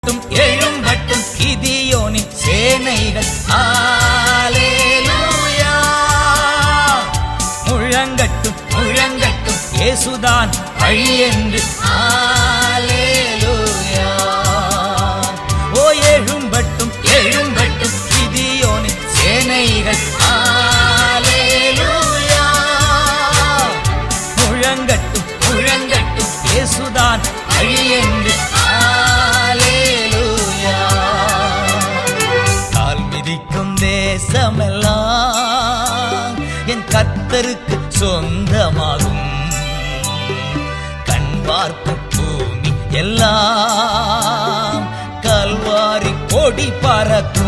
எழும்பட்டும் எழும்பட்டும் கிதியோனின் சேனைகள் அல்லேலூயா. முழங்கட்டும் முழங்கட்டும் இயேசுதான் வழி என்று அல்லேலூயா. ஓ எழும்பட்டும் எழும்பட்டும் கிதியோனின் சேனைகள் அல்லேலூயா. முழங்கட்டும் முழங்கட்டும் இயேசுதான் வழி என்று அல்லேலூயா. கால் மிதிக்கும் தேசமெல்லாம் என் கர்த்தருக்கு சொந்தமாகும். கண் பார்க்கும் பூமி எல்லாம் கல்வாரி கொடி பறக்கும்.